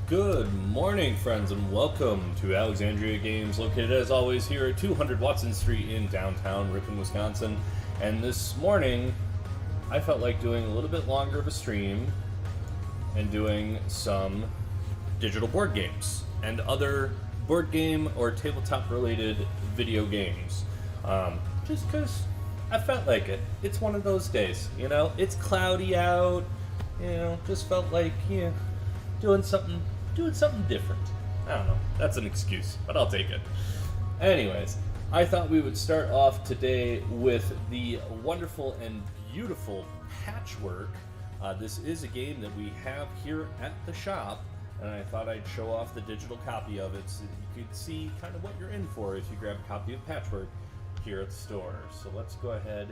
Good morning, friends, and welcome to Alexandria Games, located as always here at 200 Watson Street in downtown Ripon, Wisconsin. And this morning, I felt like doing a little bit longer of a stream and doing some digital board games and other board game or tabletop related video games. Just because I felt like it. It's one of those days, it's cloudy out, just felt like, doing something different. I don't know. That's an excuse, but I'll take it. Anyways, I thought we would start off today with the wonderful and beautiful Patchwork. This is a game that we have here at the shop, and I thought I'd show off the digital copy of it so you could see kind of what you're in for if you grab a copy of Patchwork here at the store. So let's go ahead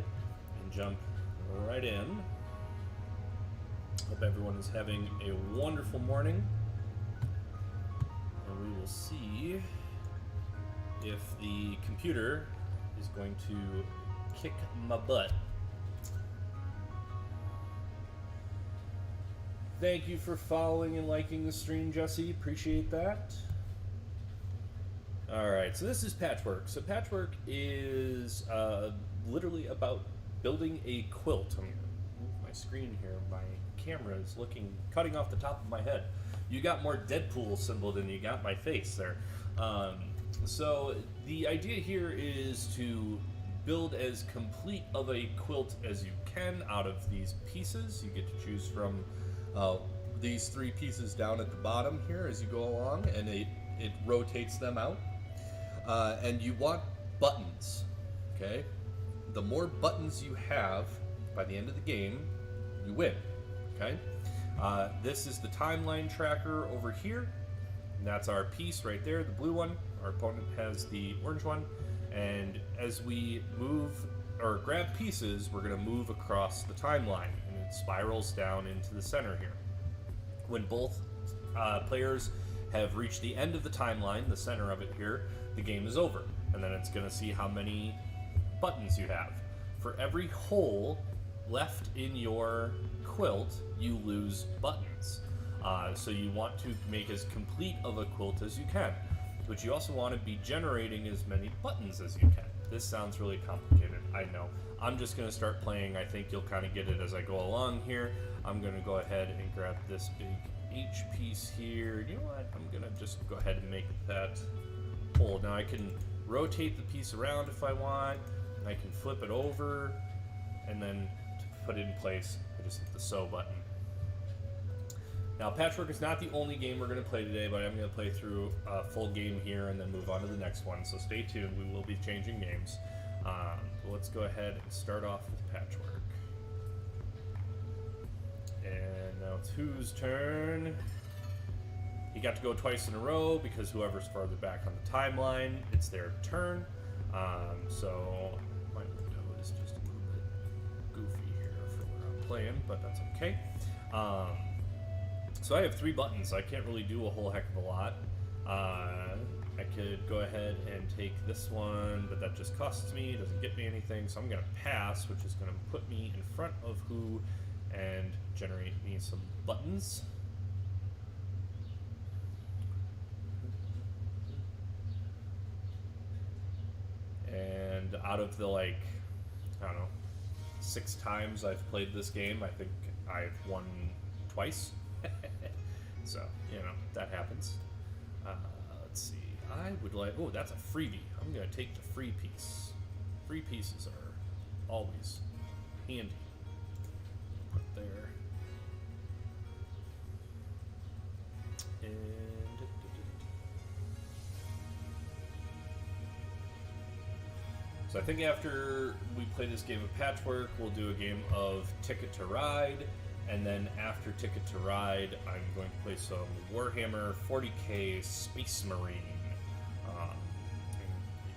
and jump right in. Hope everyone is having a wonderful morning. And we will see if the computer is going to kick my butt. Thank you for following and liking the stream, Jesse. Appreciate that. Alright, so this is Patchwork. So Patchwork is literally about building a quilt. I'm going to move my screen here. My camera is cutting off the top of my head. You got more Deadpool symbol than you got my face there. So the idea here is to build as complete of a quilt as you can out of these pieces. You get to choose from these three pieces down at the bottom here as you go along, and it rotates them out. And you want buttons, okay? The more buttons you have by the end of the game, you win, okay? This is the timeline tracker over here. And that's our piece right there, the blue one. Our opponent has the orange one. And as we move or grab pieces, we're going to move across the timeline, and it spirals down into the center here. When both players have reached the end of the timeline, the center of it here, the game is over. And then it's going to see how many buttons you have. For every hole left in your quilt, you lose buttons. So you want to make as complete of a quilt as you can, but you also want to be generating as many buttons as you can. This sounds really complicated, I know. I'm just going to start playing. I think you'll kind of get it as I go along here. I'm going to go ahead and grab this big H piece here. You know what? I'm going to just go ahead and make that hole. Now I can rotate the piece around if I want. I can flip it over, and then to put it in place, I just hit the sew button. Now, Patchwork is not the only game we're going to play today, but I'm going to play through a full game here and then move on to the next one. So stay tuned. We will be changing games. Let's go ahead and start off with Patchwork. And now it's whose turn? He got to go twice in a row because whoever's farther back on the timeline, it's their turn. So my window is just a little bit goofy here for where I'm playing, but that's okay. So I have 3 buttons. I can't really do a whole heck of a lot. I could go ahead and take this one, but that just costs me. It doesn't get me anything. So I'm going to pass, which is going to put me in front of who and generate me some buttons. And out of the, I don't know, 6 times I've played this game, I think I've won twice. So, that happens. Let's see. I would like... Oh, that's a freebie. I'm going to take the free piece. Free pieces are always handy. Put there. And... So I think after we play this game of Patchwork, we'll do a game of Ticket to Ride. And then after Ticket to Ride, I'm going to play some Warhammer 40k Space Marine. And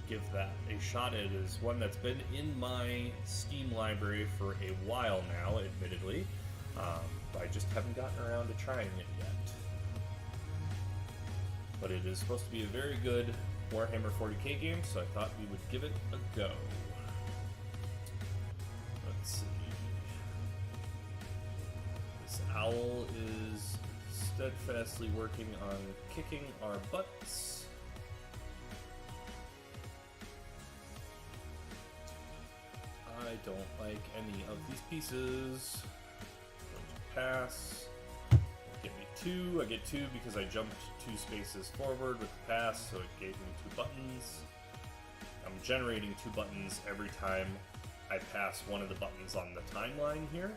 give that a shot. It is one that's been in my Steam library for a while now, admittedly. But I just haven't gotten around to trying it yet. But it is supposed to be a very good Warhammer 40k game, so I thought we would give it a go. Let's see. This owl is steadfastly working on kicking our butts. I don't like any of these pieces. Pass. Give me 2. I get 2 because I jumped 2 spaces forward with the pass, so it gave me 2 buttons. I'm generating 2 buttons every time I pass one of the buttons on the timeline here.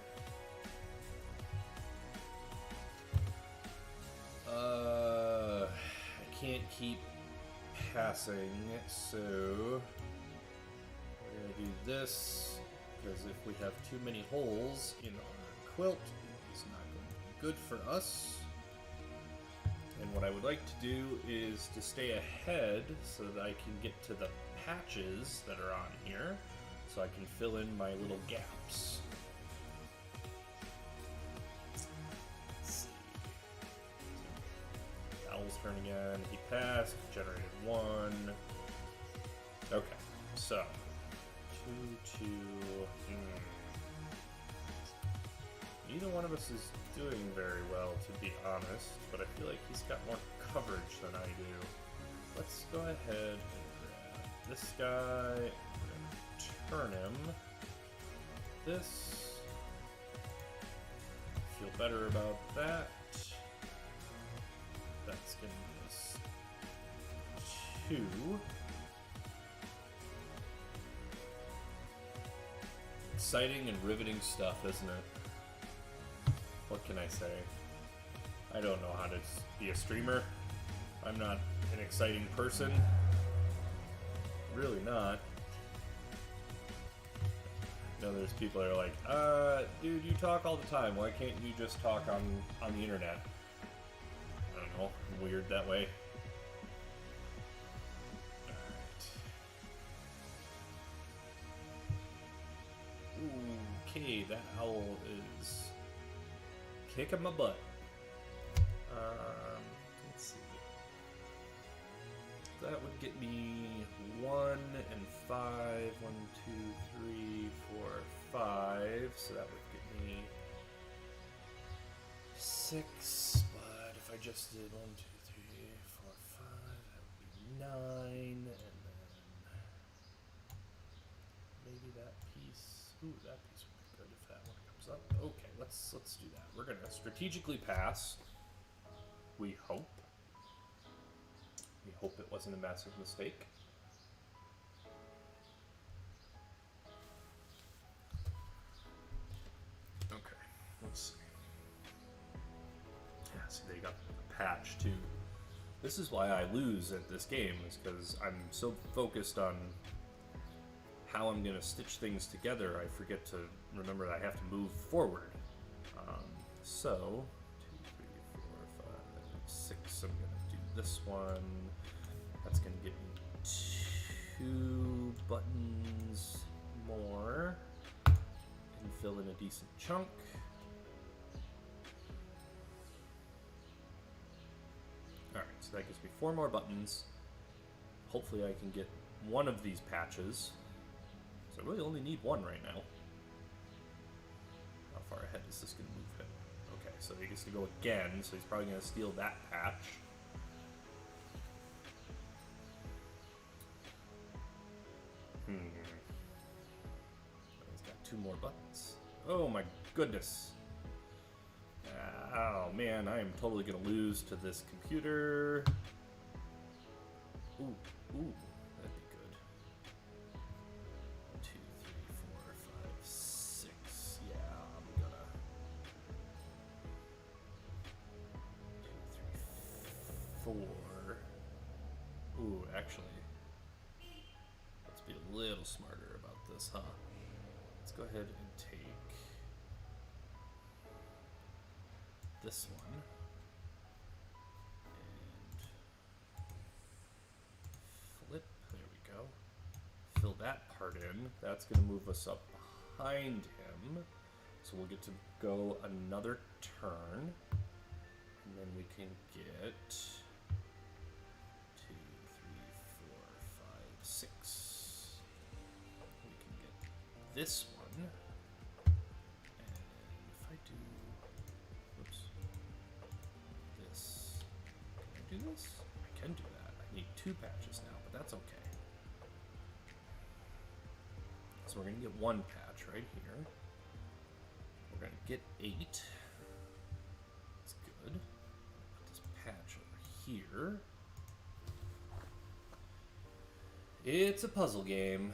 I can't keep passing, so we're gonna do this, because if we have too many holes in our quilt, it's not going to be good for us. And what I would like to do is to stay ahead so that I can get to the patches that are on here, so I can fill in my little gaps. Let's see. Owl's turn again. He passed, generated 1. Okay, so 2, 2. Neither one of us is doing very well, to be honest, but I feel like he's got more coverage than I do. Let's go ahead and grab this guy. We're gonna turn him. This. Feel better about that. That's gonna be us 2. Exciting and riveting stuff, isn't it? What can I say? I don't know how to be a streamer. I'm not an exciting person. Really not. You know, there's people that are like, dude, you talk all the time. Why can't you just talk on the internet? I don't know. I'm weird that way. Alright. Okay, that owl is kicking my butt. Let's see. That would get me 1 and 5. 1, 2, 3, 4, 5. So that would get me 6. But if I just did 1, 2, 3, 4, 5, that would be 9. And then maybe that piece. Ooh, that piece would be good if that one comes up. Okay, let's do that. We're gonna strategically pass. We hope. We hope it wasn't a massive mistake. Okay, let's see. Yeah, see, they got the patch too. This is why I lose at this game, is because I'm so focused on how I'm going to stitch things together, I forget to remember that I have to move forward. So, 2, 3, 4, 5, 6, I'm going to do this one. That's going to give me 2 buttons more. And fill in a decent chunk. Alright, so that gives me 4 more buttons. Hopefully I can get one of these patches. So I really only need 1 right now. How far ahead is this going to move him? Okay, so he gets to go again, so he's probably going to steal that patch. He's got 2 more buttons. Oh my goodness. Oh man, I am totally going to lose to this computer. Ooh, that'd be good. 1, 2, 3, 4, 5, 6. Yeah, I'm gonna. 2, 3, 4. Ooh, actually, let's be a little smarter about this, huh? Let's go ahead and take this one and flip. There we go. Fill that part in. That's going to move us up behind him. So we'll get to go another turn. And then we can get 2, 3, 4, 5, 6. We can get this one. And if I do, whoops, do this? I can do that. I need 2 patches now, but that's okay. So we're going to get 1 patch right here. We're going to get 8. That's good. Put this patch over here. It's a puzzle game.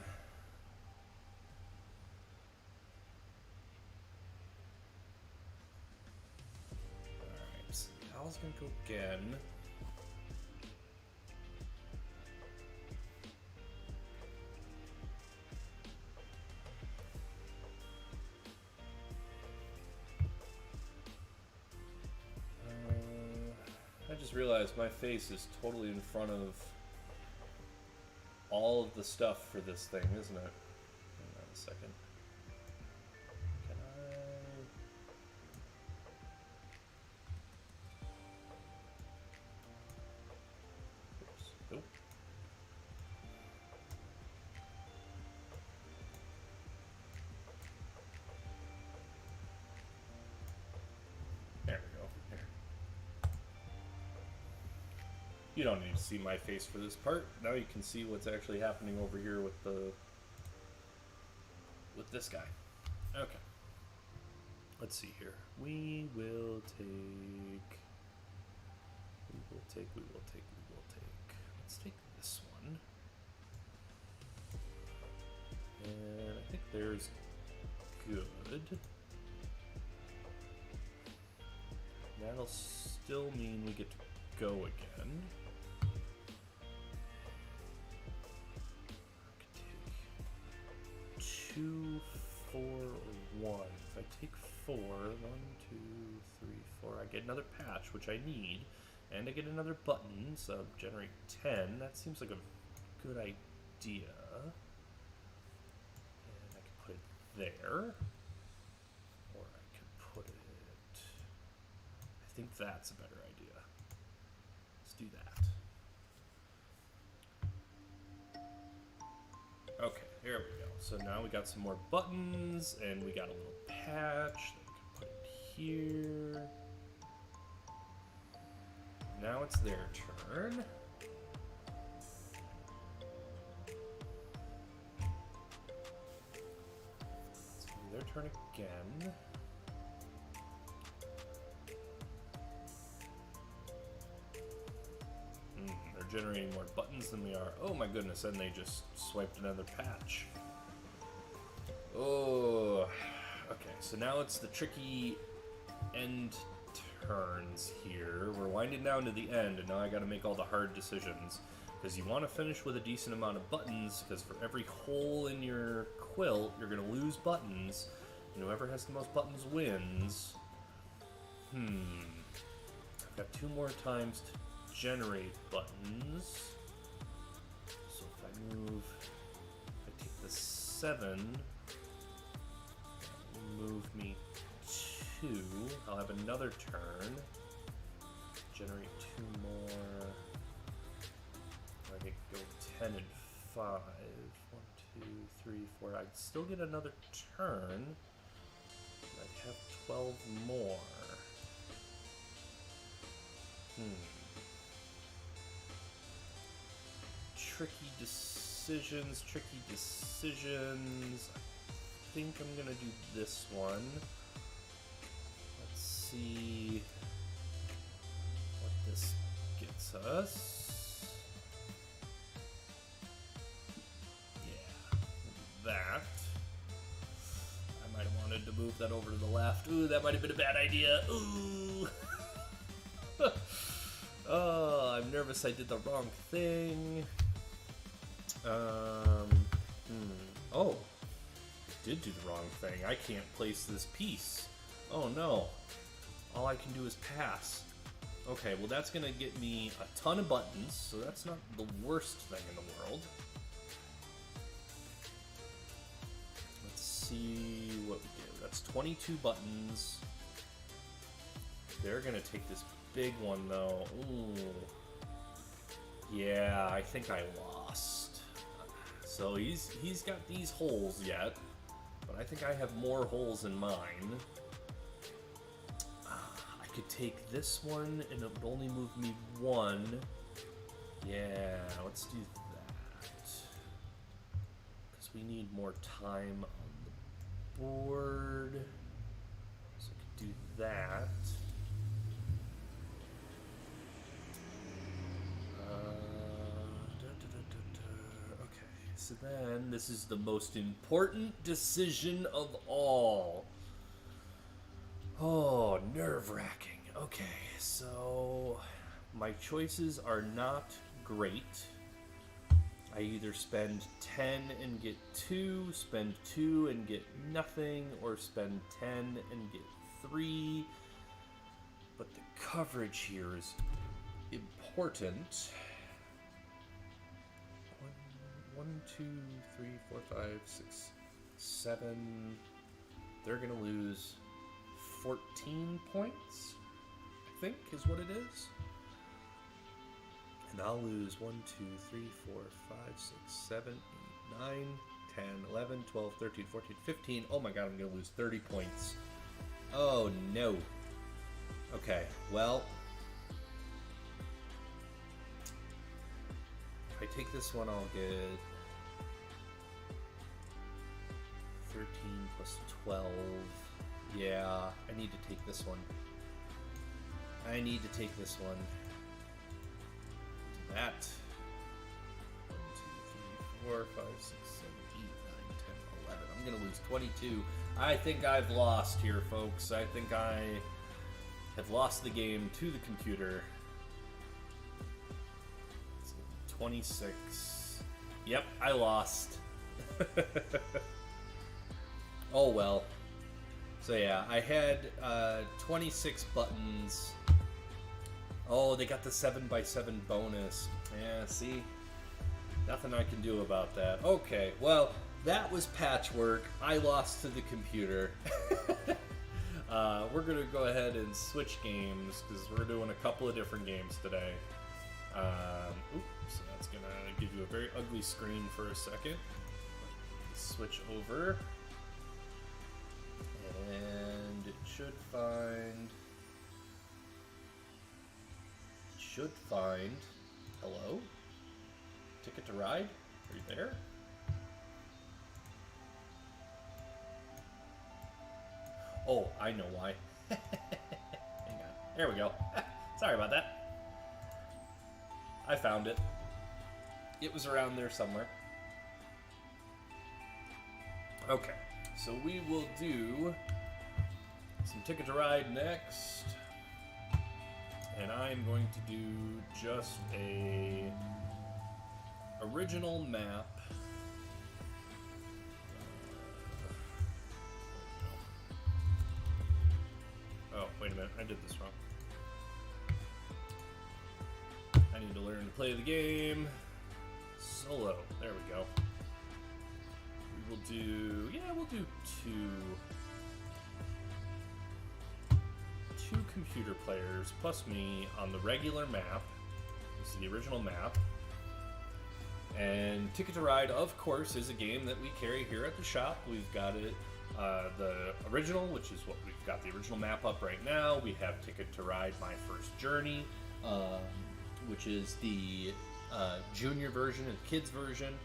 Alright, so the owl's going to go again. I just realized my face is totally in front of all of the stuff for this thing, isn't it? Hang on a second. Can I... Oops. Nope. There we go. Here. You don't need to see my face for this part. Now you can see what's actually happening over here with this guy. Okay. Let's see here. We will take. Let's take this one. And I think there's good. That'll still mean we get to go again. I could take 2, 4, or 1. If I take 4, 1, 2, 3, 4, I get another patch, which I need, and I get another button, so generate 10. That seems like a good idea. And I can put it there, or I could put it. I think that's a better idea. Let's do that. Okay, there we go. So now we got some more buttons, and we got a little patch that we can put in here. Now it's their turn. It's gonna be their turn again. They're generating more buttons than we are. Oh my goodness, and they just swiped another patch. Oh, okay, so now it's the tricky end turns here. We're winding down to the end, and now I gotta make all the hard decisions. Because you want to finish with a decent amount of buttons, because for every hole in your quilt, you're gonna lose buttons, and whoever has the most buttons wins. I've got 2 more times to generate buttons. So if I take the 7, move me 2. I'll have another turn. Generate 2 more. I could go 10 and 5. 1, 2, 3, 4. I'd still get another turn. I'd have 12 more. Tricky decisions. I think I'm gonna do this one. Let's see what this gets us. Yeah, that. I might have wanted to move that over to the left. Ooh, that might have been a bad idea. Ooh. Oh, I'm nervous I did the wrong thing. Oh, I did do the wrong thing. I can't place this piece. Oh no. All I can do is pass. Okay, well that's gonna get me a ton of buttons, so that's not the worst thing in the world. Let's see what we do. That's 22 buttons. They're gonna take this big one though. Ooh. Yeah, I think I lost. So he's got these holes yet, but I think I have more holes in mine. I could take this one, and it would only move me one. Yeah, let's do that. Because we need more time on the board. So I could do that. Okay, so then this is the most important decision of all. Oh, nerve-wracking. Okay, so my choices are not great. I either spend 10 and get 2, spend 2 and get nothing, or spend 10 and get 3. But the coverage here is important. 1, 2, 3, 4, 5, 6, 7. They're going to lose 14 points, I think, is what it is. And I'll lose 1, 2, 3, 4, 5, 6, 7, 8, 9, 10, 11, 12, 13, 14, 15. Oh my god, I'm going to lose 30 points. Oh no. Okay, well, if I take this one, I'll get 13 plus 12. Yeah, I need to take this one. I need to take this one. That. 1, 2, 3, 4, 5, 6, 7, 8, 9, 10, 11. I'm going to lose 22. I think I've lost here, folks. I think I have lost the game to the computer. 26. Yep, I lost. Oh well. So yeah, I had 26 buttons. Oh, they got the 7x7 bonus. Yeah, see? Nothing I can do about that. Okay, well, that was Patchwork. I lost to the computer. We're going to go ahead and switch games, because we're doing a couple of different games today. Oops, that's going to give you a very ugly screen for a second. Switch over. And it should find, hello? Ticket to Ride? Are you there? Oh, I know why. Hang on. There we go. Sorry about that. I found it. It was around there somewhere. Okay, so we will do some Ticket to Ride next. And I'm going to do just a original map. Oh, wait a minute, I did this wrong. I need to learn to play the game solo. There we go. We will do, yeah, we'll do two computer players plus me on the regular map. This is the original map. And Ticket to Ride, of course, is a game that we carry here at the shop. We've got it, the original, which is what we've got the original map up right now. We have Ticket to Ride My First Journey, which is the junior version and kids version.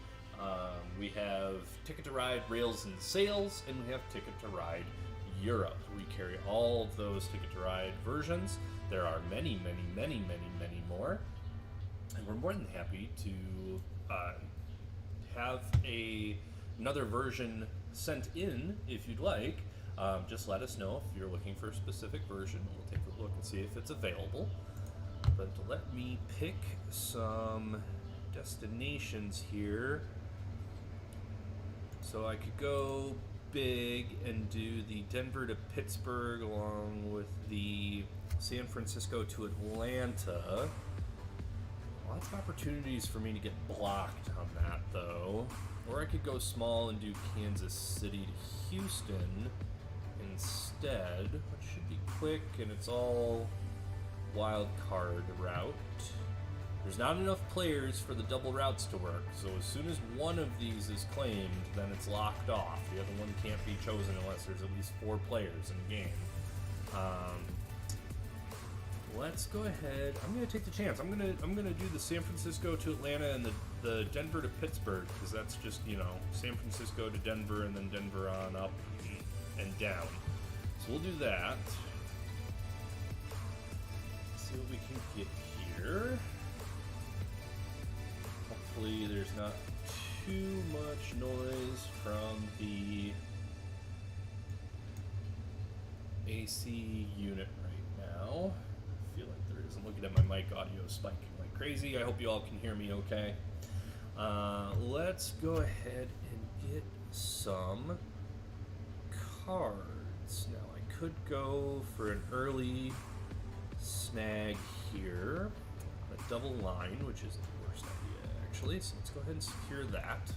We have Ticket to Ride Rails and Sails, and we have Ticket to Ride Europe. We carry all of those Ticket to Ride versions. There are many, many, many, many, many more. And we're more than happy to have another version sent in if you'd like. Just let us know if you're looking for a specific version. We'll take a look and see if it's available. But let me pick some destinations here. So I could go big and do the Denver to Pittsburgh along with the San Francisco to Atlanta. Lots of opportunities for me to get blocked on that though. Or I could go small and do Kansas City to Houston instead, which should be quick, and it's all wild card route. There's not enough players for the double routes to work, so as soon as one of these is claimed, then it's locked off. The other one can't be chosen unless there's at least 4 players in the game. let's go ahead. I'm gonna take the chance. I'm gonna do the San Francisco to Atlanta and the Denver to Pittsburgh, because that's just, you know, San Francisco to Denver and then Denver on up and down. So we'll do that. Let's see what we can get here. Hopefully there's not too much noise from the AC unit right now. I feel like there is. I'm looking at my mic audio spiking like crazy. I hope you all can hear me okay. Let's go ahead and get some cards. Now I could go for an early snag here. A double line, which is the worst idea actually. So let's go ahead and secure that.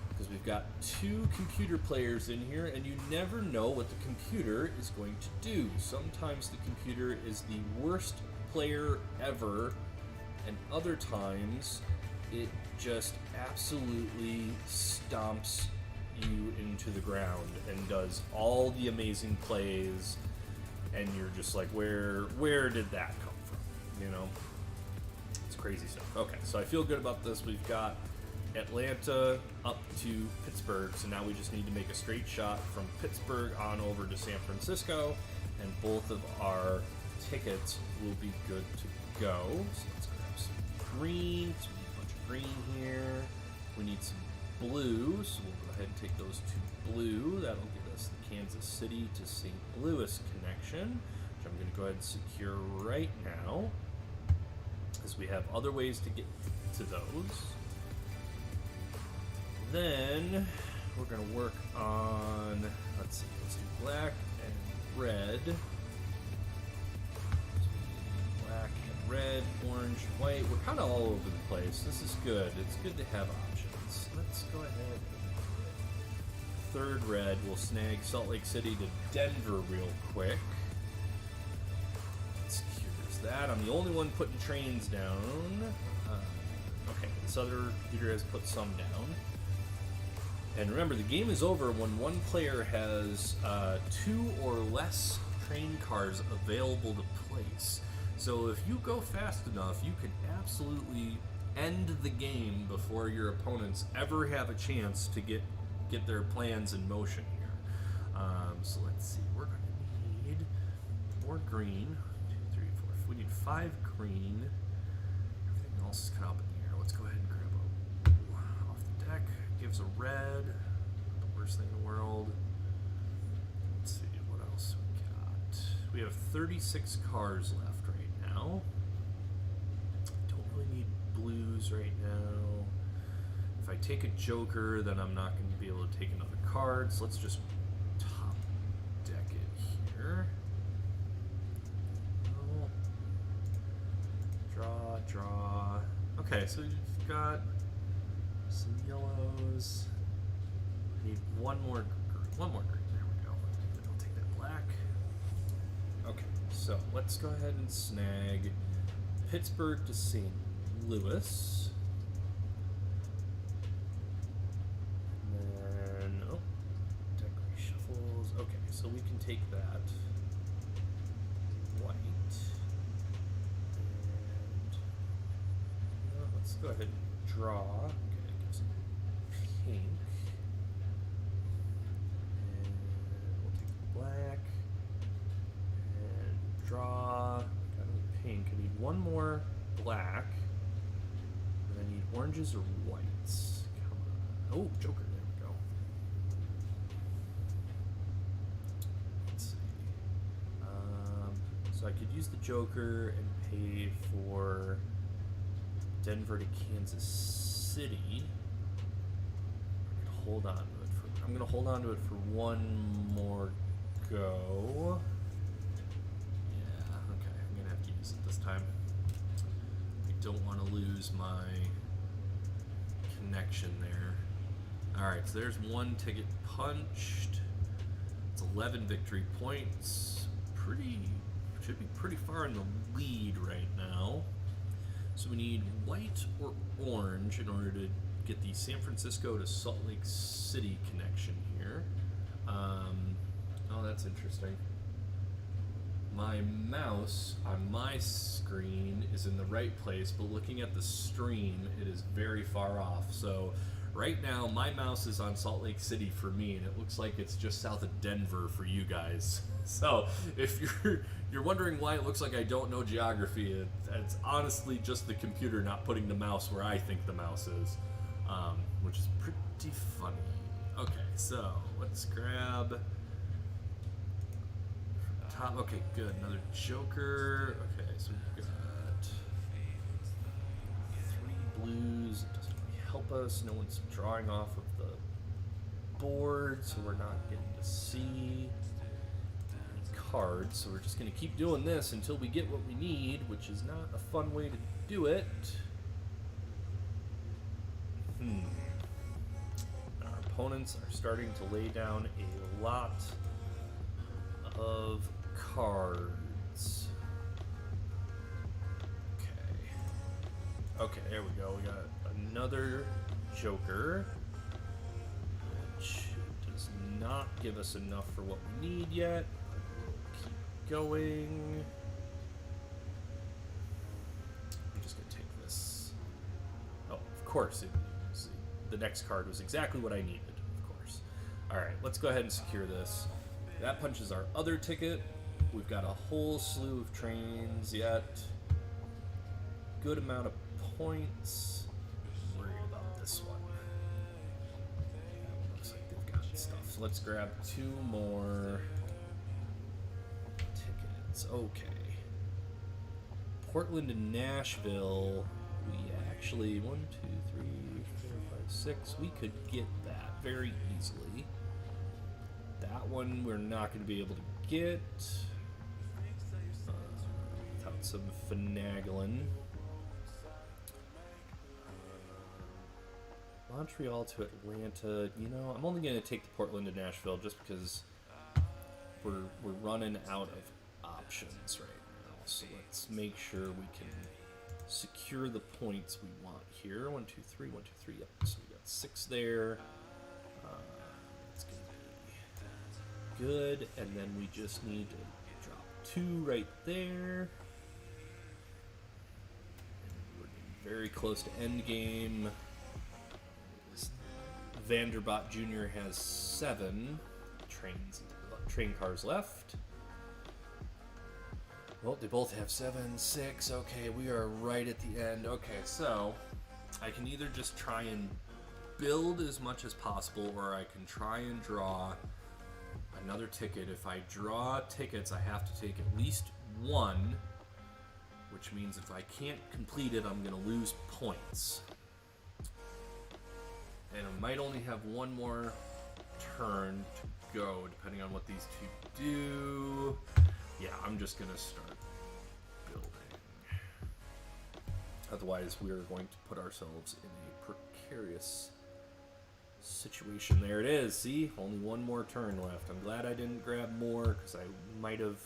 Because we've got 2 computer players in here, and you never know what the computer is going to do. Sometimes the computer is the worst player ever, and other times it just absolutely stomps you into the ground and does all the amazing plays, and you're just like, where did that come from? You know? It's crazy stuff. Okay, so I feel good about this. We've got Atlanta up to Pittsburgh, so now we just need to make a straight shot from Pittsburgh on over to San Francisco, and both of our tickets will be good to go. So let's grab some green. So we need a bunch of green here. We need some blue, so we'll go ahead and take those 2 blue. That'll get us the Kansas City to St. Louis connection, which I'm going to go ahead and secure right now, because we have other ways to get to those. Then we're going to work on, let's see, let's do black and red. So black and red, orange, white. We're kind of all over the place. This is good. It's good to have options. Let's go ahead and third red. We'll snag Salt Lake City to Denver real quick. Secures that. I'm the only one putting trains down. Okay, this other computer has put some down. And remember, the game is over when one player has 2 or less train cars available to place. So if you go fast enough, you can absolutely end the game before your opponents ever have a chance to get their plans in motion here. So let's see, we're going to need more green. 2, 3, 4. If we need 5 green, everything else is kind of up in the air. Let's go ahead and grab a off the deck. Gives a red, the worst thing in the world. Let's see, what else we got? We have 36 cars left right now. Don't really need blues right now. If I take a joker, then I'm not going to be able to take another card, so let's just top deck it here. Draw. Okay, so you've got some yellows. I need one more green. There we go. Then I'll take that black. Okay, so let's go ahead and snag Pittsburgh to St. Louis. And then, deck reshuffles. Okay, so we can take that white. And let's go ahead and draw. Pink, and we'll take the black and draw. Got a pink. I need one more black, and I need oranges or whites. Come on. Oh, joker. There we go. Let's see. So I could use the joker and pay for Denver to Kansas City. Hold on to it for. I'm gonna hold on to it for one more go. Yeah, okay. I'm gonna have to use it this time. I don't want to lose my connection there. All right, so there's one ticket punched. It's 11 victory points. Should be pretty far in the lead right now. So we need white or orange in order to get the San Francisco to Salt Lake City connection here. Oh, that's interesting. my mouse on my screen is in the right place, but looking at the stream, it is very far off. So right now, my mouse is on Salt Lake City for me, and it looks like it's just south of Denver for you guys. So if you're wondering why it looks like I don't know geography, it's honestly just the computer not putting the mouse where I think the mouse is, which is pretty funny. Okay, so let's grab top. Okay, good. Another Joker. Okay, so we've got 3 blues. It doesn't really help us. No one's drawing off of the board, so we're not getting to see any cards. So we're just going to keep doing this until we get what we need, which is not a fun way to do it. Our opponents are starting to lay down a lot of cards. Okay, there we go. We got another Joker, which does not give us enough for what we need yet. We'll keep going. I'm just gonna take this. Oh, of course, the next card was exactly what I needed. Of course. All right, let's go ahead and secure this. That punches our other ticket. We've got a whole slew of trains yet. Good amount of points. I'm worried about this one. Yeah, looks like they've got stuff. So let's grab 2 more tickets. Okay. Portland and Nashville. We actually 1, 2, 3, 4, 5, 6. We could get that very easily. That one we're not going to be able to get without some finagling. Montreal to Atlanta. You know, I'm only going to take the Portland to Nashville just because we're running out of options right now. So let's make sure we can secure the points we want here. 1, 2, 3, 1, 2, 3. Yep. So we got 6 there. That's going to be good. And then we just need to drop 2 right there. And we're getting very close to end game. Vanderbot Jr. has 7 train cars left. Well, they both have 7, 6. Okay, we are right at the end. Okay, so I can either just try and build as much as possible, or I can try and draw another ticket. If I draw tickets, I have to take at least 1, which means if I can't complete it, I'm going to lose points. And I might only have 1 more turn to go, depending on what these 2 do. Yeah, I'm just going to start building. Otherwise, we are going to put ourselves in a precarious situation. There it is. See? Only 1 more turn left. I'm glad I didn't grab more, because I might have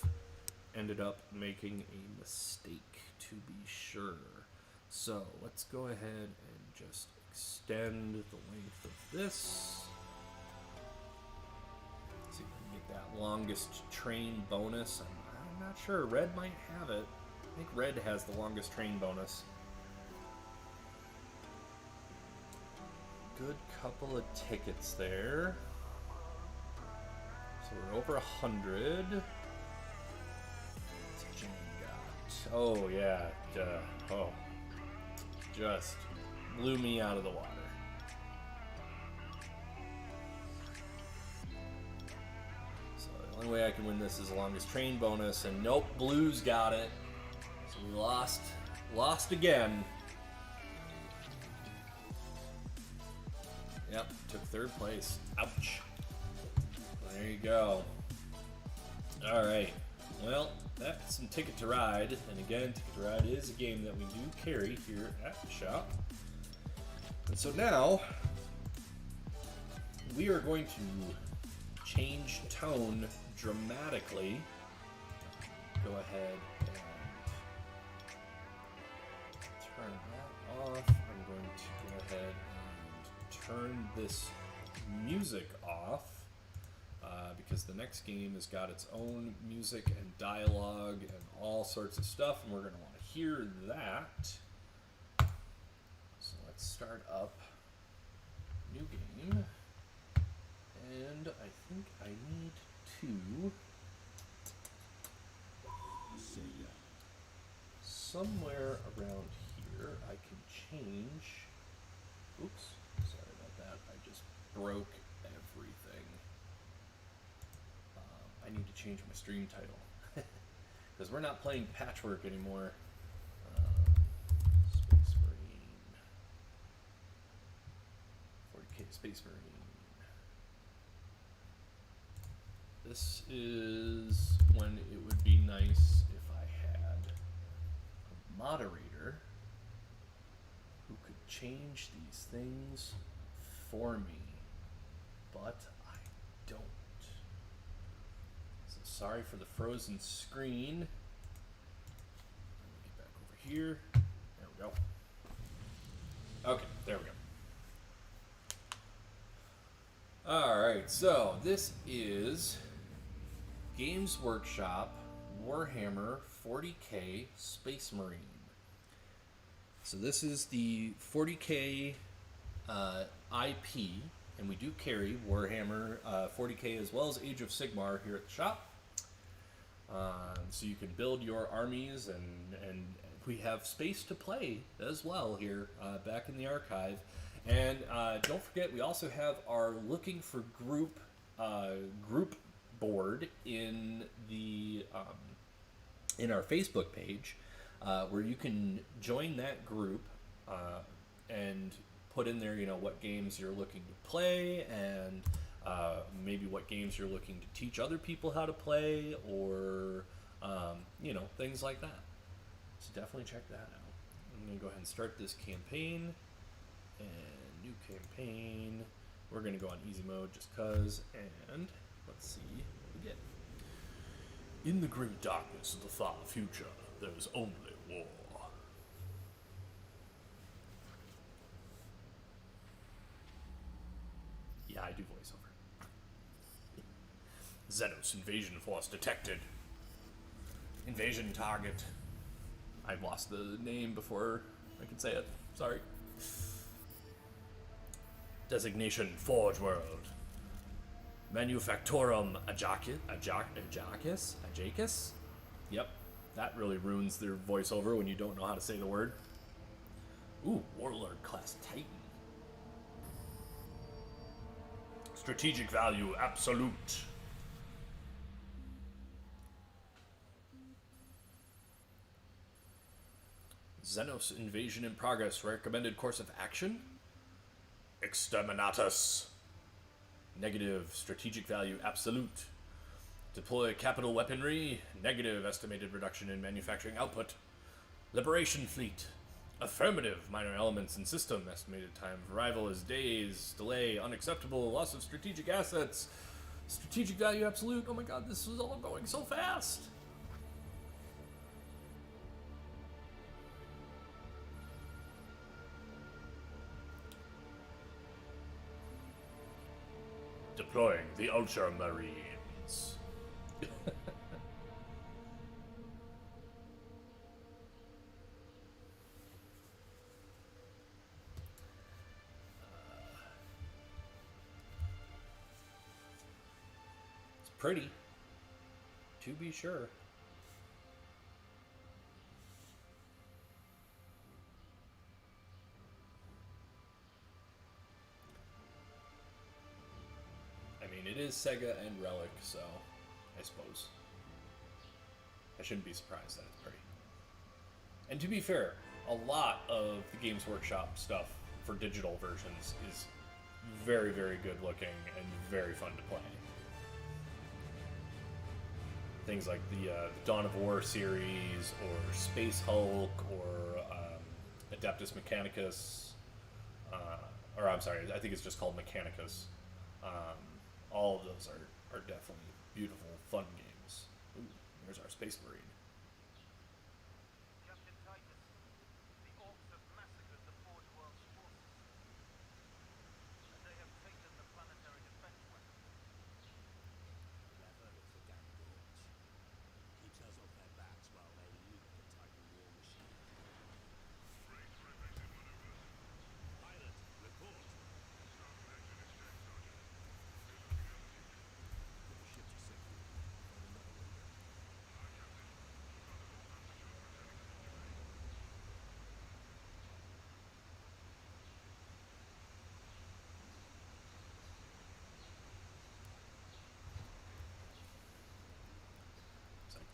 ended up making a mistake, to be sure. So, let's go ahead and just extend the length of this. See if we can get that longest train bonus. I'm not sure. Red might have it. I think red has the longest train bonus. Good couple of tickets there. So we're over 100. What's Jimmy got? Oh yeah. Oh. Just blew me out of the water. So the only way I can win this is the longest train bonus, and nope, blues got it. So we lost again. Yep, took 3rd place. Ouch. There you go. Alright, well, that's some Ticket to Ride, and again, Ticket to Ride is a game that we do carry here at the shop. And so now, we are going to change tone dramatically. Go ahead and turn that off. I'm going to go ahead and turn this music off, because the next game has got its own music and dialogue and all sorts of stuff, and we're going to want to hear that. So let's start up new game, and I think I need to somewhere around here I can change. Oops, sorry about that. I just broke everything. I need to change my stream title because we're not playing Patchwork anymore. Space Marine, 40K Space Marine. This is when it would be nice if I had a moderator who could change these things for me, but I don't. So sorry for the frozen screen. Let me get back over here. There we go. Okay, there we go. Alright, so this is Games Workshop Warhammer 40K Space Marine. So this is the 40K IP, and we do carry Warhammer 40K as well as Age of Sigmar here at the shop. So you can build your armies, and we have space to play as well here back in the archive. And don't forget, we also have our Looking for Group board in the in our Facebook page, where you can join that group and put in there, what games you're looking to play, and maybe what games you're looking to teach other people how to play, or things like that. So definitely check that out. I'm going to go ahead and start this campaign, and new campaign. We're going to go on easy mode just cause, and let's see what we get. In the grim darkness of the far future, there is only war. Yeah, I do voiceover. Xenos invasion force detected. Invasion target. I lost the name before I could say it. Sorry. Designation Forge World. Manufactorum Ajakis? Yep. That really ruins their voiceover when you don't know how to say the word. Ooh, Warlord class Titan. Strategic value absolute. Xenos invasion in progress. Recommended course of action? Exterminatus. Negative. Strategic value absolute. Deploy capital weaponry. Negative. Estimated reduction in manufacturing output. Liberation fleet. Affirmative. Minor elements in system. Estimated time of arrival is days. Delay. Unacceptable. Loss of strategic assets. Strategic value absolute. Oh my god, this is all going so fast. Deploying the Ultramarines. It's pretty, to be sure. It is Sega and Relic, so I suppose I shouldn't be surprised that it's pretty. And to be fair, a lot of the Games Workshop stuff for digital versions is very, very good looking and very fun to play. Things like the Dawn of War series, or Space Hulk, or Adeptus Mechanicus, or I'm sorry, I think it's just called Mechanicus. All of those are definitely beautiful, fun games. Ooh, there's our Space Marine. Captain Titus, the Orcs have massacred the Forge World's forces, and they have taken the planetary defense weapon.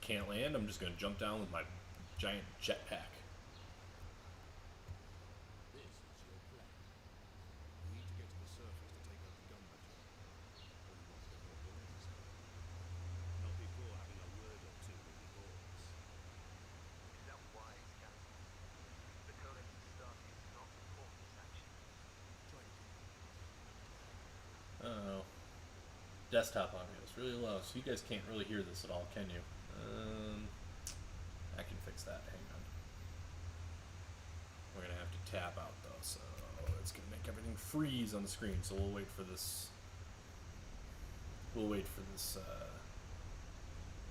can't land, I'm just gonna jump down with my giant jetpack. This is your plan. We need to get to the surface to take out the gun battery. Or you want to go with us? Not before having a word or two with the boys. Is that wise, Captain? The Codex stuff is not important this action. Try to keep Oh, desktop audio is really low, so you guys can't really hear this at all, can you? I can fix that. Hang on. We're gonna have to tab out though, so it's gonna make everything freeze on the screen. So we'll wait for this. We'll wait for this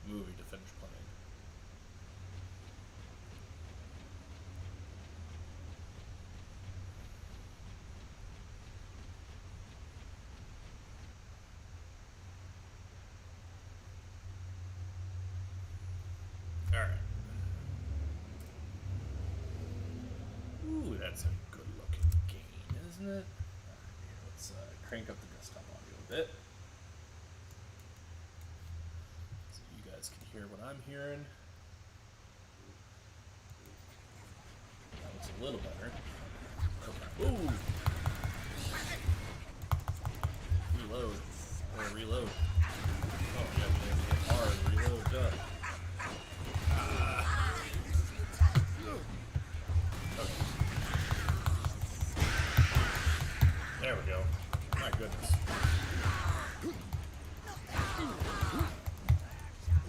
movie to finish playing. Alright. Ooh, that's a good looking game, isn't it? Alright, let's crank up the desktop audio a bit. So you guys can hear what I'm hearing. That looks a little better. Okay. Ooh! Reload. Or reload. Oh, yeah, you have to hit hard. Reload, duh. There we go. My goodness.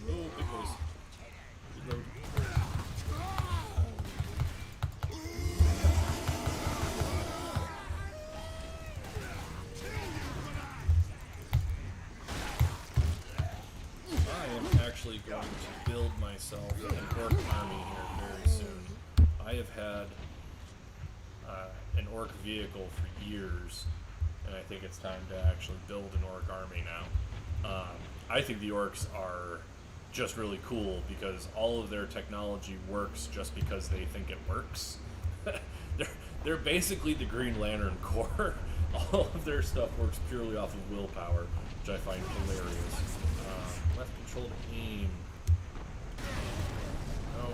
Oh, big boys. Reload. I am actually going to build myself an orc army here very soon. I have had an orc vehicle for years, and I think it's time to actually build an orc army now. I think the orcs are just really cool because all of their technology works just because they think it works. they're basically the Green Lantern Corps. All of their stuff works purely off of willpower, which I find hilarious. Left control to aim. No.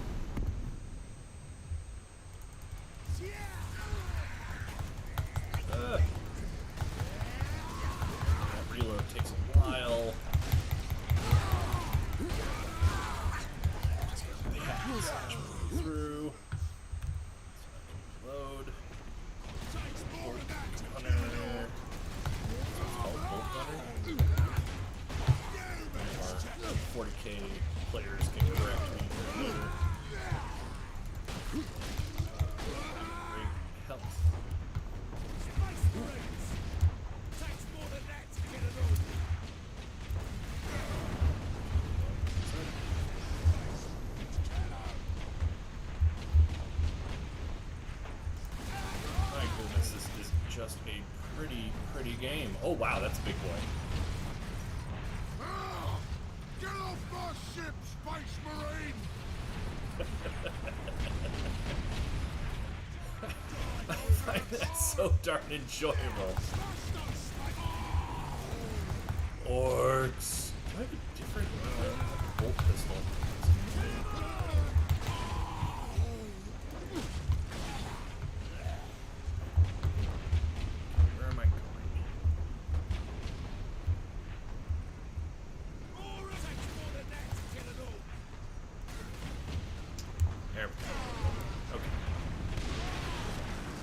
That reload takes a while. Just gotta patch through. Load. Bolt gunner. It's called bolt gunner. Our 40k players can correct me later. Great health. My goodness, this is just a pretty game. Oh wow, that's a big boy. Get off my ship, Space Marine! I find that so darn enjoyable. Orcs. Do I have a different bolt pistol? Where am I going? There we go. Okay.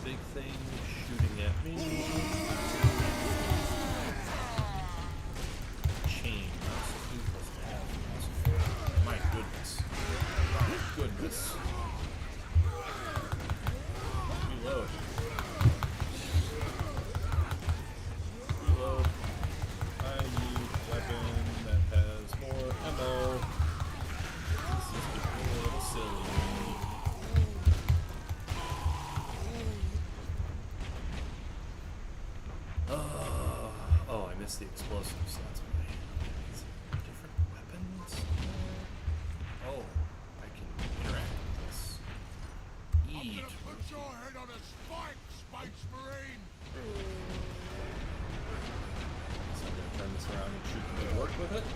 Big thing shooting at me. Chain. My goodness. My goodness. Reload. Reload. I need a weapon that has more ammo. This is getting a little silly. Oh, I missed the explosives. That's why. Different weapons. Oh, I can interact with this. Eat. Put your head on a spike, Space Marine! So I'm gonna turn this around and shoot the big orc with it.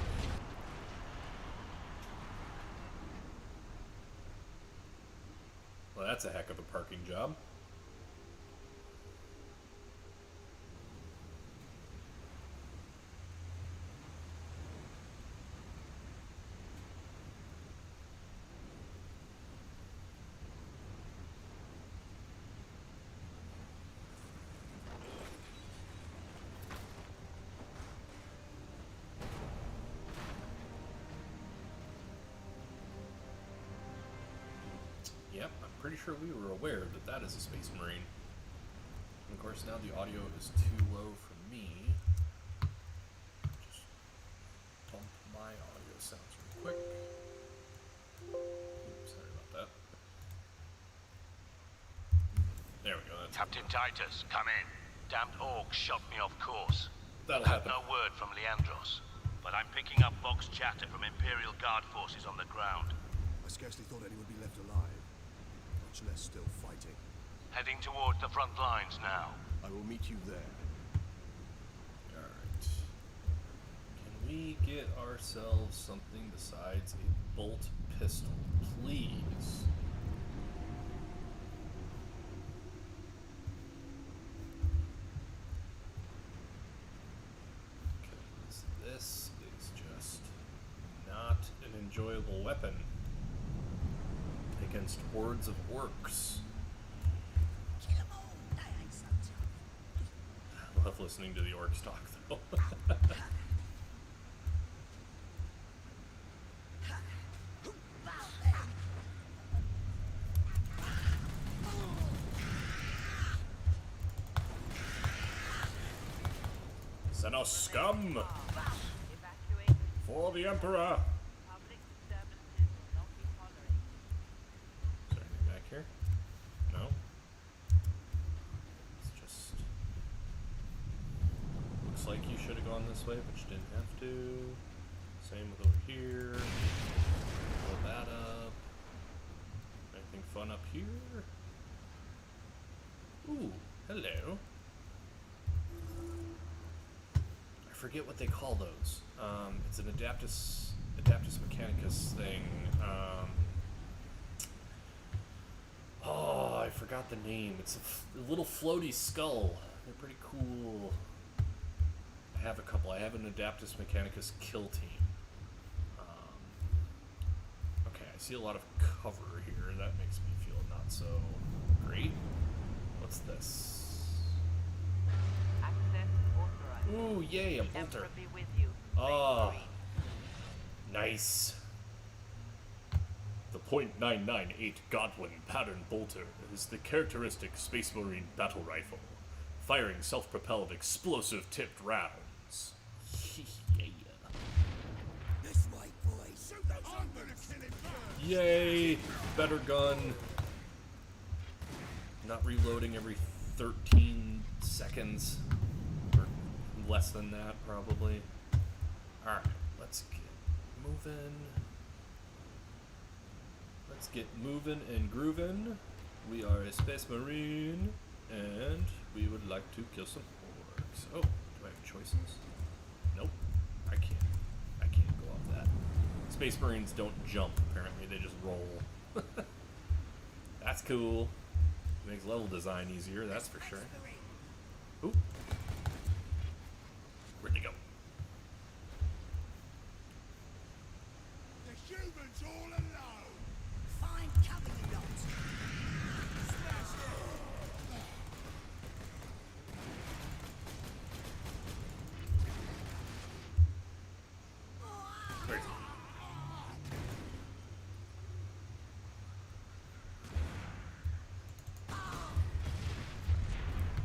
that's a heck of a parking job. Yep, I'm pretty sure we were aware that that is a Space Marine. And of course, now the audio is too low for me. Just bump my audio sounds real quick. Oops, sorry about that. There we go. That's Captain Titus, come in. Damned orcs shot me off course. That'll Had happen. no word from Leandros, but I'm picking up Vox chatter from Imperial Guard forces on the ground. I scarcely thought any would be left alive, much less still fighting. Heading towards the front lines now. I will meet you there. Alright. Can we get ourselves something besides a bolt pistol, please? Because this is just not an enjoyable weapon against hordes of orcs. Kill 'em all, they ain't so tough. I love listening to the orcs talk, though. About them. Xenos scum! Evacuate. For the Emperor! Public disturbances will not be tolerated. Is there anything back here? No? It's just... Looks like you should have gone this way, but you didn't have to. Same with over here. Pull that up. Anything fun up here? Ooh, hello. I forget what they call those. It's an Adaptus Mechanicus thing. Oh, I forgot the name. It's a little floaty skull. They're pretty cool. I have a couple. I have an Adaptus Mechanicus kill team. Okay, I see a lot of cover here. That makes me feel not so great. What's this? Access authorized. Ooh, yay, a The bolter. Emperor be with you. Ah. Space Nice. The .998 Godwin pattern bolter is the characteristic Space Marine battle rifle, firing self-propelled explosive-tipped rounds. Yeah. This way, boys. I'm gonna kill him first! Yay! Better gun. Not reloading every 13 seconds. Or less than that, probably. Alright, let's get moving. Let's get moving and grooving. We are a Space Marine, and we would like to kill some orcs. Oh, do I have choices? Nope. I can't go off that. Space Marines don't jump, apparently. They just roll. That's cool. Makes level design easier, that's for sure. Oop. Where'd he go? The humans all alone! Find cover, you lot. Where is he?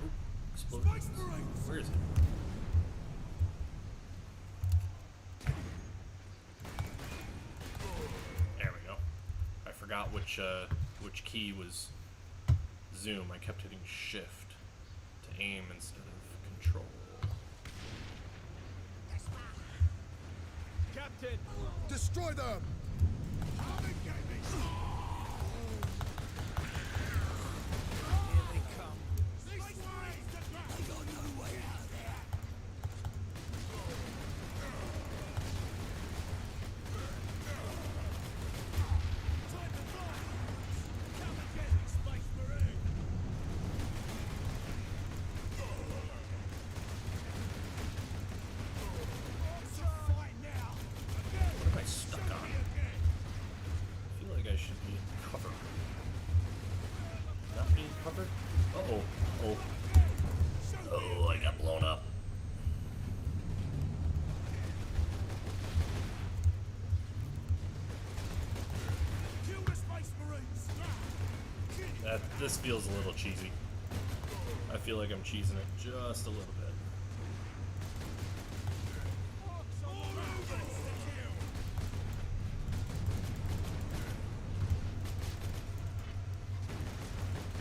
Oop. Explosions. Where is he? There we go. I forgot which key was zoom. I kept hitting shift to aim instead of control. Captain! Destroy them! Come and get me! Here they come. This way! They got no way out of there. Time to fly! Come and get me, This feels a little cheesy. I feel like I'm cheesing it just a little bit.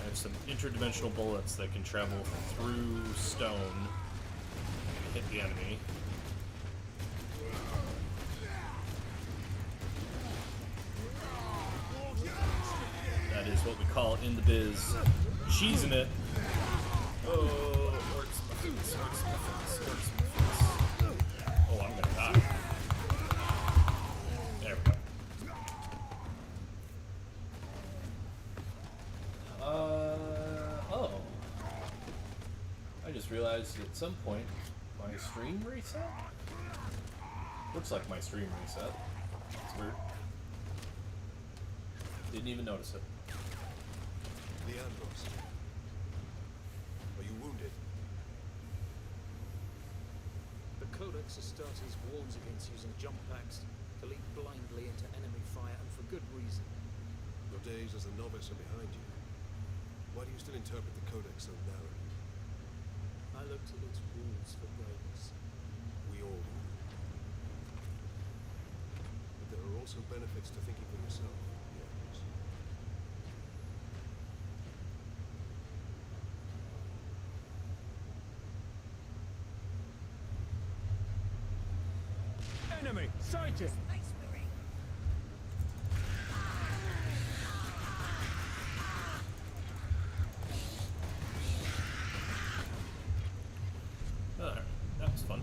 I have some interdimensional bullets that can travel through stone and hit the enemy. That is what we call in the biz cheesing it. Oh, orcs, muffins, orcs, muffins, orcs, muffins. Oh, I'm gonna die. There we go. Oh. I just realized at some point my stream reset? Looks like my stream reset. It's weird. Didn't even notice it. Leandros. Are you wounded? The Codex Astartes warns against using jump packs to leap blindly into enemy fire, and for good reason. Your days as a novice are behind you. Why do you still interpret the Codex so narrowly? I look to its rules for guidance. We all do. But there are also benefits to thinking for yourself. Yes. Enemy sighted! Space Marine. Alright, that was fun.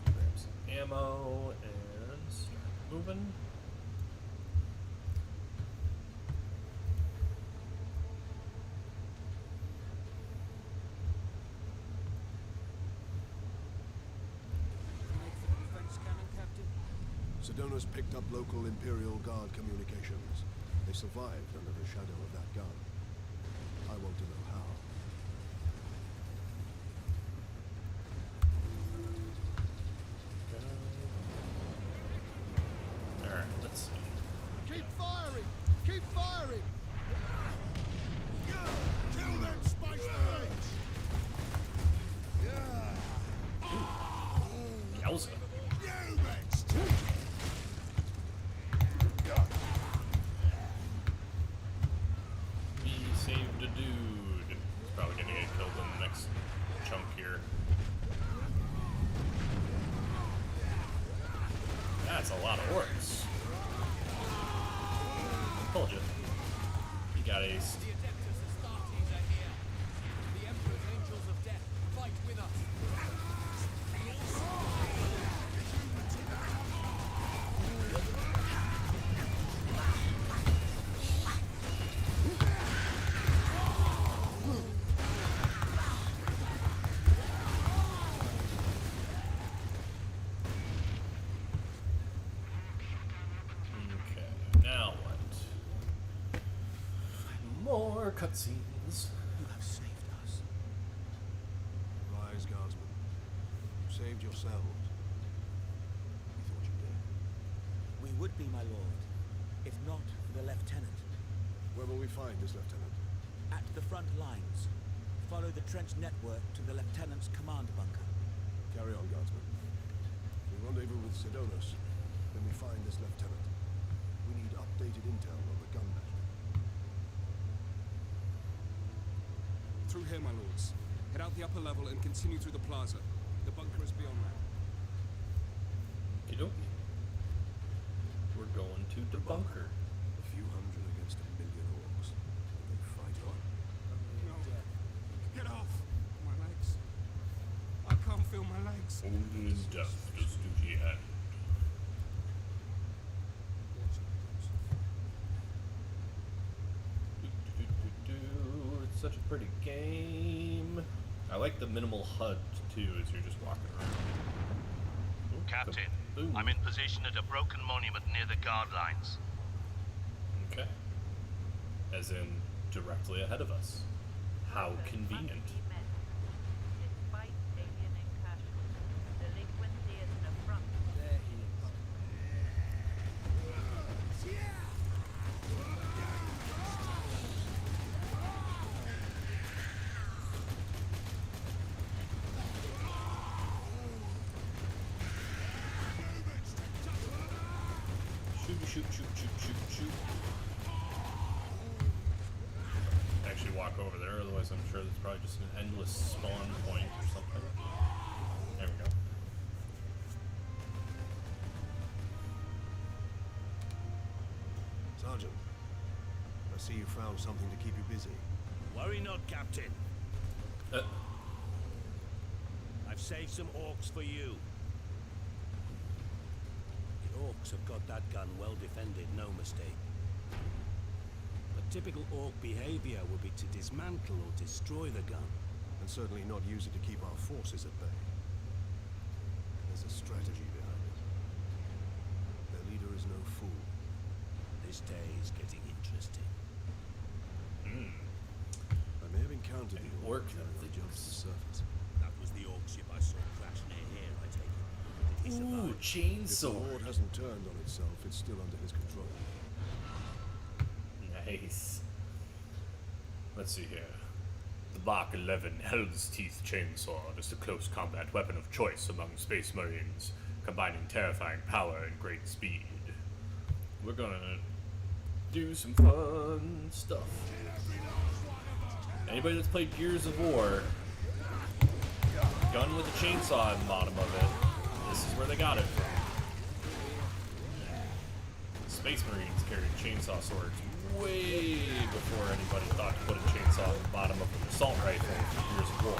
Grab some ammo and start moving. Make for the defense cannon, Captain. Sedona's picked up local Imperial Guard communications. They survived under the shadow of that gun. I want to know how. Alright, let's see. Keep firing! Keep firing! Kill them, Space Marines! Yowza. We saved a dude. He's probably gonna get killed in the next chunk here. That's a lot of orcs. Told you. He got aced. The Adeptus Astartes are here. The Emperor's Angels of Death fight with us. Okay, now what? More cutscenes. You have saved us. Rise, Guardsmen. You saved yourselves. We thought you did. We would be, my lord, if not for the lieutenant. Where will we find this lieutenant? At the front lines. Follow the trench network to the lieutenant's command bunker. Carry on, Guardsmen. We rendezvous with Sedonis. When we find this lieutenant, we need updated intel on the gun battery. Through here, my lords. Head out the upper level and continue through the plaza. The bunker is beyond that. Okey-dokey. We're going to the bunker. A few hundred against 1,000,000 orcs. Will they fight on? No. Get off! My legs. I can't feel my legs. Only in death does duty end. It's such a pretty game. I like the minimal HUD too as you're just walking around. Ooh, Captain, kaboom. I'm in position at a broken monument near the guard lines. Okay. As in directly ahead of us. How convenient. Despite alien incursions, delinquency is an affront. There he is. shoot, shoot, shoot, shoot, shoot. Actually walk over there, otherwise I'm sure there's probably just an endless spawn point or something. There we go. Sergeant, I see you found something to keep you busy. Worry not, Captain. Uh, I've saved some orcs for you. The orcs have got that gun well defended, no mistake. But typical orc behavior would be to dismantle or destroy the gun. And certainly not use it to keep our forces at bay. There's a strategy behind it. Their leader is no fool. This day is getting interesting. I may have encountered the Orc orc that they jumped to the surface. That was the orc ship I saw crash near here, I take it. Did he ooh, survive? If the chainsaw. horde hasn't turned on itself, it's still under his control. Nice. Let's see here. The Mark 11 Hell's Teeth Chainsaw is the close combat weapon of choice among Space Marines, combining terrifying power and great speed. We're gonna do some fun stuff. Anybody that's played Gears of War, gun with a chainsaw at the bottom of it, this is where they got it from. Space Marines carried chainsaw swords way before anybody thought to put a chainsaw at the bottom of an assault rifle in Gears of War.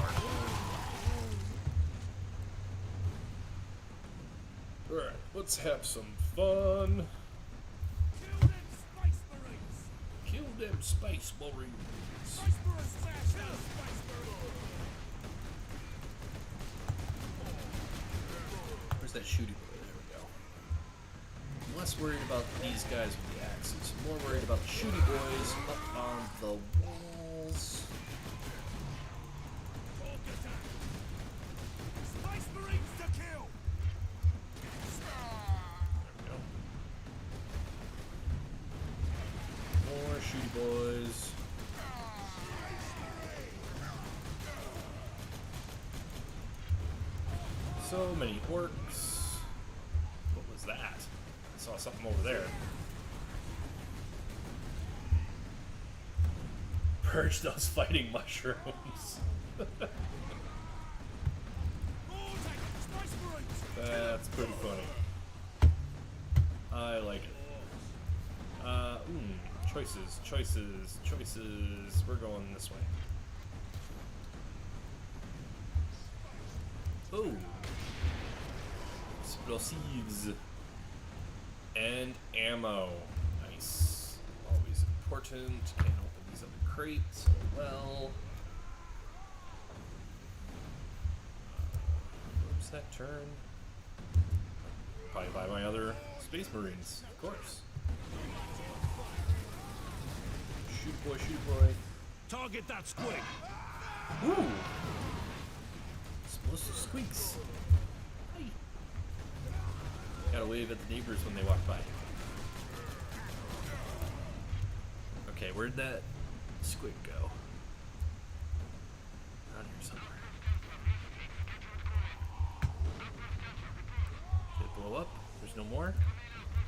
Alright, let's have some fun. Kill them Space Marines. Where's that shooty boy? There we go. I'm less worried about these guys with the axes. I'm more worried about the shooty boys up on the walls. There we go. More shooty boys. So many orcs. What was that? I saw something over there. Purge those fighting mushrooms. That's pretty funny. I like it. Choices, choices, choices. We're going this way. Oh. Explosives. And ammo. Nice. Always important. Can't open these other crates. Well. Where's that turn? Probably by my other Space Marines, of course. Shoot boy, shoot boy. Target that squig! Ooh! Explosive squeaks. Hi. Gotta wave at the neighbors when they walk by. Okay, where'd that squig go? Around here somewhere. Did it blow up? There's no more?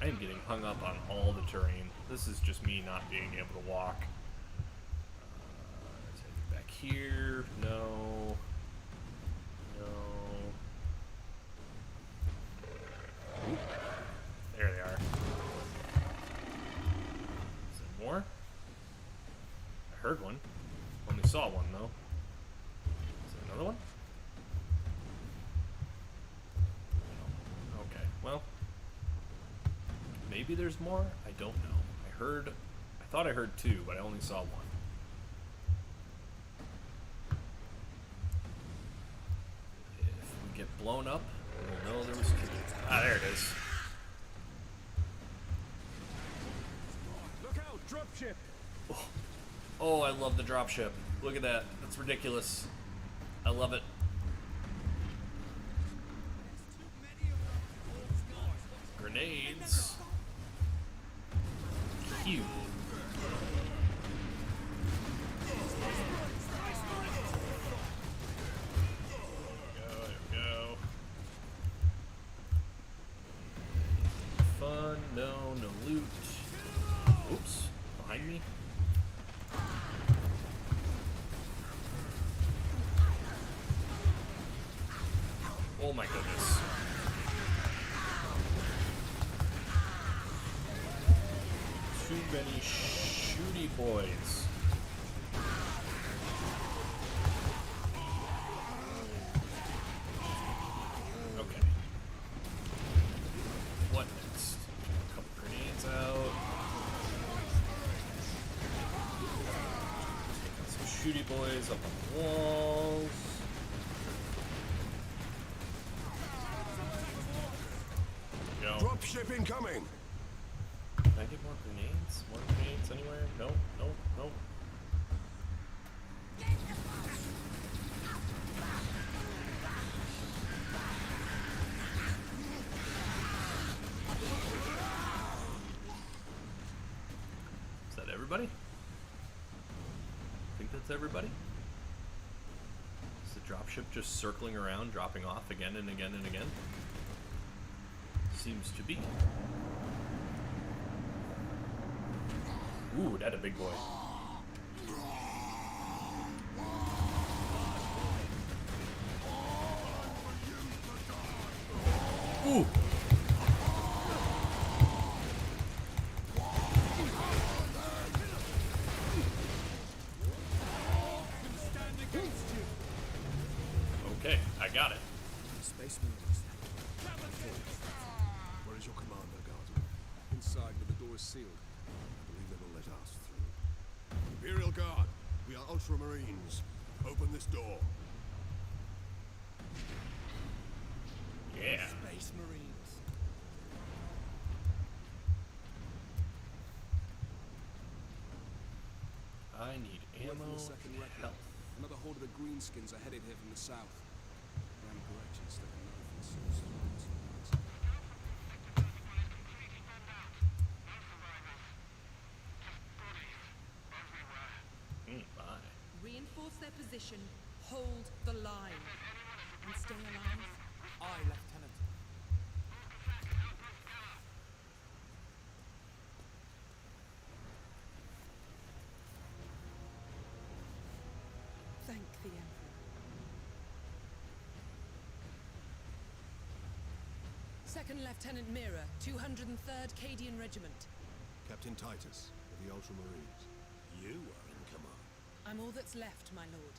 I am getting hung up on all the terrain. This is just me not being able to walk. Is anything back here? No. No. Oop. There they are. Is there more? I heard one. Only saw one though. Is there another one? No. Okay, well. Maybe there's more? I don't know. I thought I heard two, but I only saw one. If we get blown up, we'll know there was two. Ah, there it is. Look out, dropship! Oh, I love the dropship. Look at that. That's ridiculous. I love it. Grenades. Cute. There we go. Fun. No loot. too many shooty boys. Okay. What next? A couple grenades out. Taking some shooty boys up on the walls. Go. Dropship incoming! Can I get more grenades? More grenades anywhere? Nope, nope, nope. Is that everybody? I think that's everybody. Is the dropship just circling around, dropping off again and again and again? Seems to be. Ooh, that a big boy. Ooh. Okay, I got it. Space Marines. Where is your commander, Guardsman? Inside, but the door is sealed. I believe they will let us through. Imperial Guard, we are Ultramarines. Open this door. Yeah. Space Marines. I need Word ammo from the second and record. health. Another horde of the Greenskins are headed here from the south. Ram Gretchen stuck a knife in Saul's throat. Bye. Reinforce their position, hold the line, and stay alive. Aye, Lieutenant. Thank the Emperor. Second Lieutenant Mira, 203rd Cadian Regiment. Captain Titus of the Ultramarines. You are in command. I'm all that's left, my lord.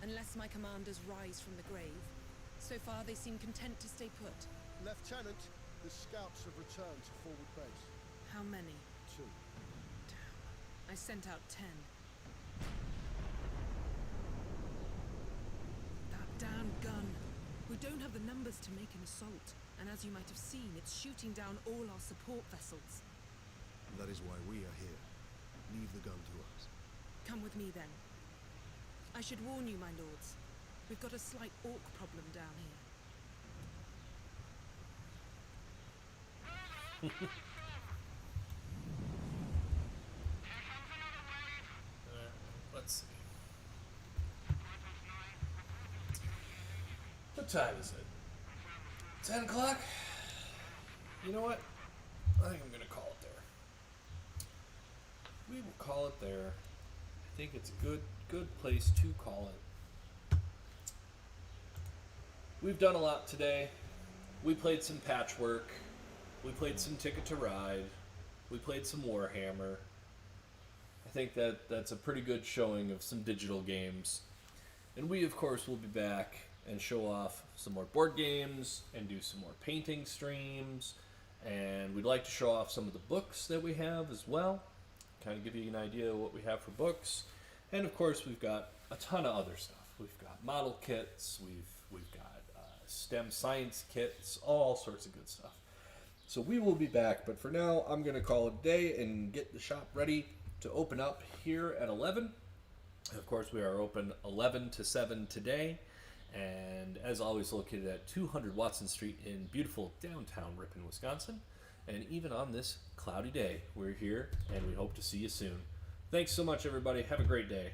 Unless my commanders rise from the grave. So far, they seem content to stay put. Lieutenant, the scouts have returned to forward base. How many? 2. I sent out 10. That damn gun. We don't have the numbers to make an assault. And as you might have seen, it's shooting down all our support vessels. That is why we are here. Leave the gun to us. Come with me, then. I should warn you, my lords. We've got a slight orc problem down here. Let's see. What time is it? 10 o'clock? You know what? I think I'm gonna call it there. We will call it there. I think it's a good place to call it. We've done a lot today. We played some Patchwork. We played some Ticket to Ride. We played some Warhammer. I think that's a pretty good showing of some digital games. And we, of course, will be back and show off some more board games and do some more painting streams. And we'd like to show off some of the books that we have as well. Kind of give you an idea of what we have for books. And, of course, we've got a ton of other stuff. We've got model kits. We've got STEM science kits. All sorts of good stuff. So we will be back. But for now, I'm going to call it a day and get the shop ready to open up here at 11. Of course, we are open 11 to 7 today. And as always, located at 200 Watson Street in beautiful downtown Ripon, Wisconsin. And even on this cloudy day, we're here and we hope to see you soon. Thanks so much, everybody. Have a great day.